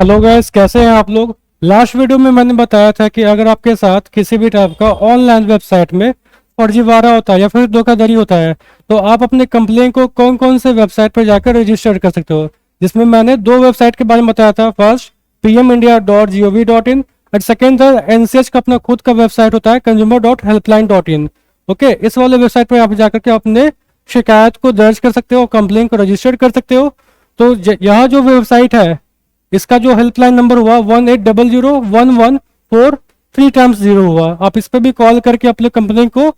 Hello guys, कैसे हैं आप लोग। लास्ट वीडियो में मैंने बताया था कि अगर आपके साथ किसी भी टाइप का ऑनलाइन वेबसाइट में फर्जीवाड़ा होता है या फिर धोखाधड़ी होता है तो आप अपने कंप्लेन को कौन कौन से वेबसाइट पर जाकर रजिस्टर कर सकते हो। जिसमें मैंने दो वेबसाइट के बारे में बताया था। फर्स्ट pmindia.gov.in और सेकेंड था एनसीएच का अपना खुद का वेबसाइट होता है consumer.helpline.in। ओके, इस वाले वेबसाइट पर आप जाकर के अपने शिकायत को दर्ज कर सकते हो, कंप्लेन को रजिस्टर कर सकते हो। तो यहाँ जो वेबसाइट है इसका जो हेल्पलाइन नंबर हुआ 18001143 थ्री टाइम्स 0 हुआ। आप इस पे भी कॉल करके अपने कंप्लेन को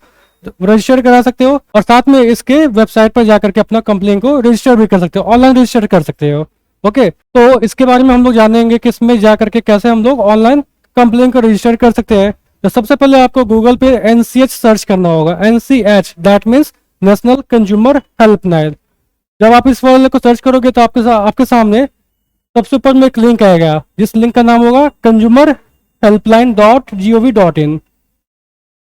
रजिस्टर करा सकते हो और साथ में इसके वेबसाइट पर जाकर के अपना कंप्लेन को रजिस्टर भी कर सकते हो, ऑनलाइन रजिस्टर कर सकते हो। ओके, तो इसके बारे में हम लोग जानेंगे कि इसमें जाकर के कैसे हम लोग ऑनलाइन कंप्लेन को रजिस्टर कर सकते हैं। तो सबसे पहले आपको गूगल पे एनसीएच सर्च करना होगा। NCH that means national consumer helpline. जब आप इस वाले को सर्च करोगे तो आपके सामने सबसे ऊपर में एक लिंक आएगा जिस लिंक का नाम होगा consumerhelpline.gov.in।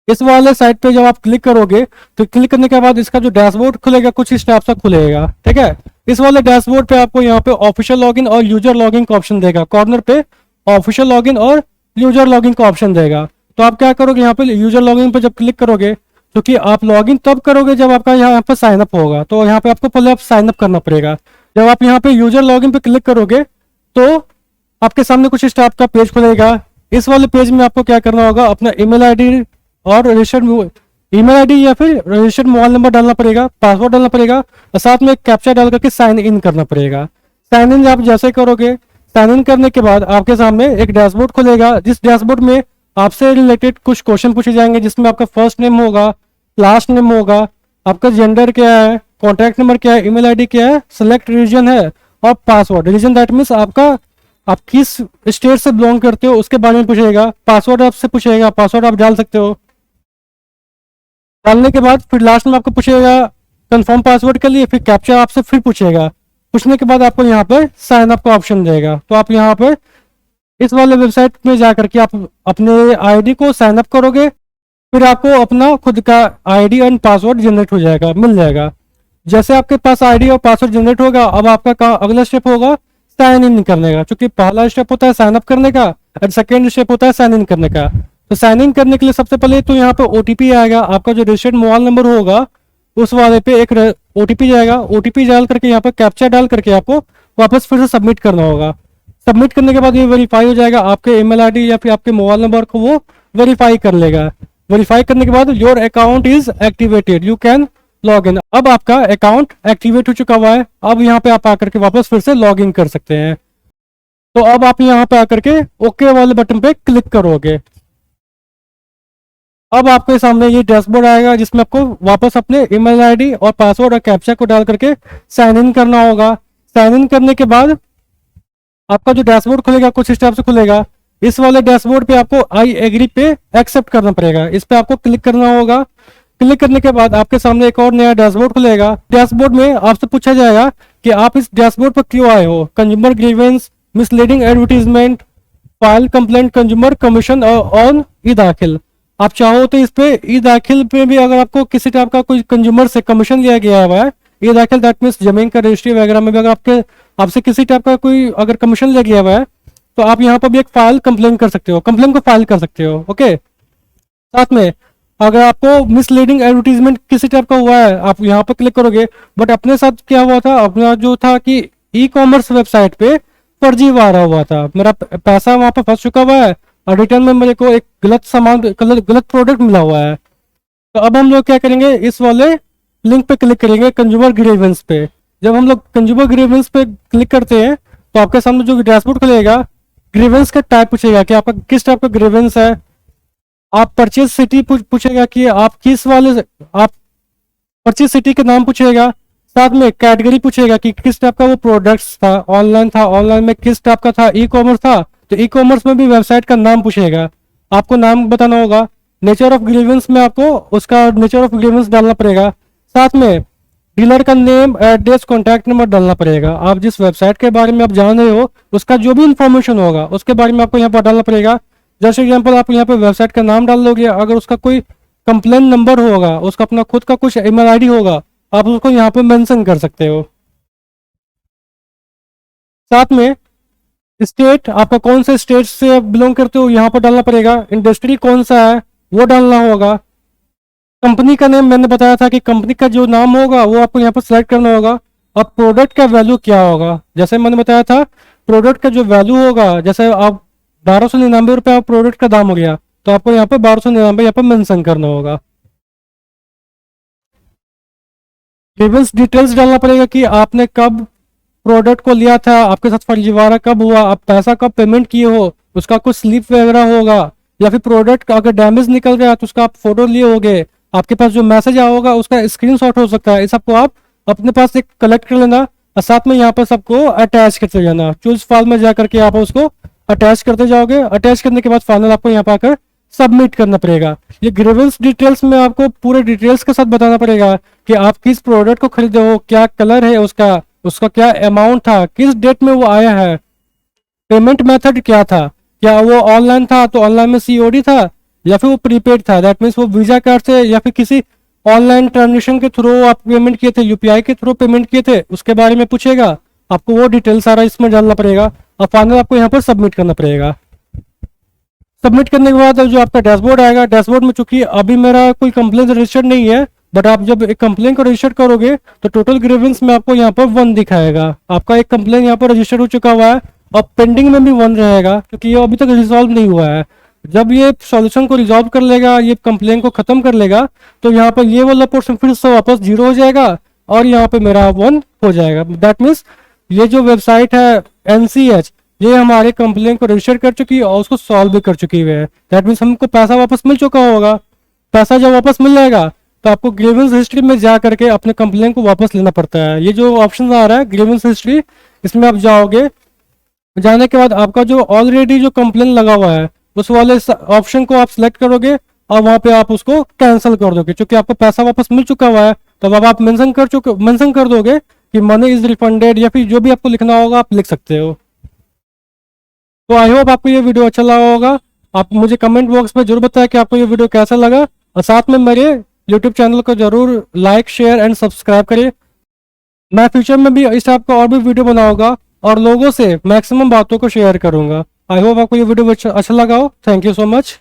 इस वाले साइट पे जब आप क्लिक करोगे तो क्लिक करने के बाद इसका जो डैशबोर्ड खुलेगा कुछ इस टाइप से खुलेगा। ठीक है, इस वाले डैशबोर्ड पे आपको यहाँ पे ऑफिशियल लॉगिन और यूजर लॉगिन का ऑप्शन देगा। कॉर्नर पे ऑफिशियल लॉगिन और यूजर लॉगिन का ऑप्शन देगा। तो आप क्या करोगे, यहाँ पे यूजर लॉगिन पे जब क्लिक करोगे क्योंकि आप लॉगिन तब करोगे जब आपका यहाँ पे साइन अप होगा, तो यहाँ पे आपको पहले आप साइन अप करना पड़ेगा। जब आप यहाँ पे यूजर लॉगिन पे क्लिक करोगे तो आपके सामने कुछ इस टाइप का पेज खुलेगा। इस वाले पेज में आपको क्या करना होगा, अपना ईमेल आईडी और रजिस्टर्ड ईमेल आईडी या फिर रजिस्टर्ड मोबाइल नंबर डालना पड़ेगा, पासवर्ड डालना पड़ेगा और साथ में एक कैप्चा डाल करके साइन इन करना पड़ेगा। साइन इन आप जैसे करोगे, साइन इन करने के बाद आपके सामने एक डैशबोर्ड खुलेगा जिस डैशबोर्ड में आपसे रिलेटेड कुछ क्वेश्चन पूछे जाएंगे जिसमें आपका फर्स्ट नेम होगा, लास्ट नेम होगा, आपका जेंडर क्या है, कॉन्टैक्ट नंबर क्या है, ईमेल आईडी क्या है, सेलेक्ट रीजन है और पासवर्ड। रीजन दैट मीन्स आप किस स्टेट से बिलोंग करते हो उसके बारे में पूछेगा। पासवर्ड आपसे पूछेगा, पासवर्ड आप डाल सकते हो। डालने के बाद फिर लास्ट में आपको पूछेगा कंफर्म पासवर्ड के लिए, फिर कैप्चा आपसे फिर पूछेगा। पूछने के बाद आपको यहाँ पर साइन अप का ऑप्शन देगा। तो आप यहाँ पर इस वाले वेबसाइट में जाकर के आप अपने आईडी को साइन अप करोगे, फिर आपको अपना खुद का आईडी एंड पासवर्ड जनरेट हो जाएगा, मिल जाएगा। जैसे आपके पास आईडी और पासवर्ड जनरेट होगा अब आपका अगला स्टेप होगा साइन इन करने का। क्योंकि पहला स्टेप होता है साइन अप करने का और सेकेंड स्टेप होता है साइन इन करने का। तो साइन इन करने के लिए सबसे पहले तो यहाँ पे ओटीपी आएगा, आपका जो रजिस्टर्ड मोबाइल नंबर होगा उस वाले पे एक ओटीपी जाएगा। ओटीपी डाल करके यहाँ पे कैप्चा डाल करके आपको वापस फिर से सबमिट करना होगा। सबमिट करने के बाद ये वेरीफाई हो जाएगा, आपके ईमेल आईडी या फिर आपके मोबाइल नंबर को वो वेरीफाई कर लेगा। वेरीफाई करने के बाद your account is activated, you can log in. अब आपका अकाउंट एक्टिवेट हो चुका हुआ है। अब यहाँ पे आप आकर के वापस फिर से लॉग इन कर सकते हैं। तो अब आप यहाँ पे आकर के ओके वाले बटन पे क्लिक करोगे। अब आपके सामने ये डैशबोर्ड आएगा जिसमें आपको वापस अपने ईमेल आईडी और पासवर्ड और कैप्चा को डाल करके साइन इन करना होगा। साइन इन करने के बाद आपका जो डैशबोर्ड खुलेगा कुछ इस टाइप से खुलेगा। इस वाले डैशबोर्ड पे आपको आई एग्री पे एक्सेप्ट करना पड़ेगा, इस पे आपको क्लिक करना होगा। क्लिक करने के बाद आपके सामने एक और नया डैशबोर्ड खुलेगा। डैशबोर्ड में आपसे पूछा जाएगा कि आप इस डैशबोर्ड पर क्यों आए हो। Consumer grievance, misleading advertisement, file complaint, consumer commission on e दाखिल। आप चाहो तो इस पे ई दाखिल पे भी अगर आपको किसी टाइप का कोई कंज्यूमर से कमीशन लिया गया हुआ है, ई दाखिल दैट मीन्स जमीन का रजिस्ट्री वगैरह में भी अगर आपसे किसी टाइप का कोई अगर कमीशन लिया गया हुआ है तो आप यहाँ पर भी एक फाइल कंप्लेन कर सकते हो, कंप्लेन को फाइल कर सकते हो। ओके, साथ में अगर आपको मिसलीडिंग एडवर्टीजमेंट किसी टाइप का हुआ है आप यहाँ पर क्लिक करोगे। बट अपने साथ क्या हुआ था, अपना जो था कि ई कॉमर्स वेबसाइट पे फर्जीवाड़ा हुआ था, मेरा पैसा वहां पर फंस चुका हुआ है और रिटर्न में मेरे को एक गलत सामान गलत प्रोडक्ट मिला हुआ है। तो अब हम लोग क्या करेंगे, इस वाले लिंक पे क्लिक करेंगे कंज्यूमर ग्रीवेंस पे। जब हम लोग कंज्यूमर ग्रीवेंस पे क्लिक करते हैं तो आपके सामने जो डैशबोर्ड खुलेगा, ग्रीवेंस का टाइप पूछेगा कि आपका किस टाइप का ग्रीवेंस है। आप परचेज सिटी पूछेगा कि आप किस वाले आप परचेज सिटी के नाम पूछेगा। साथ में कैटेगरी पूछेगा कि किस टाइप का वो प्रोडक्ट्स था, ऑनलाइन था, ऑनलाइन में किस टाइप का था, ई कॉमर्स था तो ई कॉमर्स में भी वेबसाइट का नाम पूछेगा, आपको नाम बताना होगा। नेचर ऑफ ग्रीवेंस में आपको उसका नेचर ऑफ ग्रीवेंस डालना पड़ेगा। साथ में डीलर का नेम, एड्रेस, कॉन्टैक्ट नंबर डालना पड़ेगा। आप जिस वेबसाइट के बारे में आप जान रहे हो उसका जो भी इंफॉर्मेशन होगा उसके बारे में आपको यहाँ पर डालना पड़ेगा। जैसे एग्जांपल आप यहाँ पे वेबसाइट का नाम डाल दोगे, अगर उसका कोई कंप्लेन नंबर होगा, उसका अपना खुद का कुछ ईमेल आईडी होगा, आप उसको यहाँ पे मेंशन कर सकते हो। साथ में स्टेट, आपका कौन से स्टेट से बिलोंग करते हो यहाँ पर डालना पड़ेगा। इंडस्ट्री कौन सा है वो डालना होगा। कंपनी का नेम मैंने बताया था कि कंपनी का जो नाम होगा वो आपको यहाँ पर सिलेक्ट करना होगा। और प्रोडक्ट का वैल्यू क्या होगा, जैसे मैंने बताया था प्रोडक्ट का जो वैल्यू होगा, जैसे आप 1299 रुपये प्रोडक्ट का दाम हो गया, तो आपको यहाँ पर 1299 यहाँ पर मेंशन करना होगा। ग्रीवेंस डिटेल्स डालना पड़ेगा कि आपने कब प्रोडक्ट को लिया था, आपके साथ फर्जीवाड़ा कब हुआ, आप पैसा कब पेमेंट किए हो, उसका कुछ स्लिप वगैरह होगा। या फिर प्रोडक्ट का अगर डैमेज निकल गया तो उसका आप फोटो लिए होगे, आपके पास जो मैसेज आया होगा उसका स्क्रीनशॉट हो सकता है। इस सबको आप अपने पास एक कलेक्ट कर लेना और साथ में यहाँ पर सबको अटैच करते जाना। चूज फाइल में जा करके आप उसको अटैच करते जाओगे। अटैच करने के बाद फाइनल आपको यहाँ पर आकर सबमिट करना पड़ेगा। ये ग्रीवेंस डिटेल्स में आपको पूरे डिटेल्स के साथ बताना पड़ेगा कि आप किस प्रोडक्ट को खरीदे हो, क्या कलर है उसका, उसका क्या अमाउंट था, किस डेट में वो आया है, पेमेंट मेथड क्या था, क्या वो ऑनलाइन था तो ऑनलाइन में सीओडी था या फिर वो प्रीपेड था, दैट मीन्स वो वीजा कार्ड से या फिर किसी ऑनलाइन ट्रांजेक्शन के थ्रू आप पेमेंट किए थे, यूपीआई के थ्रू पेमेंट किए थे, उसके बारे में पूछेगा। आपको वो डिटेल सारा इसमें डालना पड़ेगा और फाइनल आपको यहाँ पर सबमिट करना पड़ेगा। सबमिट करने के बाद जो आपका डैशबोर्ड आएगा, डैशबोर्ड में चूंकि अभी मेरा कोई कंप्लेन रजिस्टर्ड नहीं है, बट आप जब एक कंप्लेन को रजिस्टर करोगे तो टोटल ग्रीवेंस में आपको यहाँ पर 1 दिखाएगा। आपका एक कंप्लेन यहाँ पर रजिस्टर हो चुका हुआ है और पेंडिंग में भी 1 रहेगा क्योंकि ये अभी तक रिजॉल्व नहीं हुआ है। जब ये सॉल्यूशन को रिजॉल्व कर लेगा, ये कंप्लेन को खत्म कर लेगा, तो यहाँ पर ये वाला पोर्शन फिर से वापस 0 हो जाएगा और यहाँ पे मेरा 1 हो जाएगा। दैट मीन्स ये जो वेबसाइट है NCH, ये हमारे कंप्लेन को रजिस्टर कर चुकी है और उसको सॉल्व भी कर चुकी है। दैट मीन्स हमको पैसा वापस मिल चुका होगा। पैसा जब वापस मिल जाएगा तो आपको ग्रीवेंस हिस्ट्री में जा करके अपने कंप्लेन को वापस लेना पड़ता है। ये जो ऑप्शन आ रहा है ग्रीवेंस हिस्ट्री, इसमें आप जाओगे, जाने के बाद आपका जो ऑलरेडी जो कंप्लेन लगा हुआ है उस वाले ऑप्शन को आप सिलेक्ट करोगे और वहां पे आप उसको कैंसिल कर दोगे। क्योंकि आपको पैसा वापस मिल चुका हुआ है तो अब आप मेंशन कर दोगे कि मनी इज रिफंडेड या फिर जो भी आपको लिखना होगा आप लिख सकते हो। तो आई होप आपको ये वीडियो अच्छा लगा होगा। आप मुझे कमेंट बॉक्स में जरूर बताएं कि आपको ये वीडियो कैसा लगा और साथ में मेरे यूट्यूब चैनल को जरूर लाइक शेयर एंड सब्सक्राइब करिए। मैं फ्यूचर में भी इस टाइप का और भी वीडियो बनाऊंगा और लोगों से मैक्सिमम बातों को शेयर करूंगा। आई होप आपको ये वीडियो अच्छा लगा हो। Thank you so much.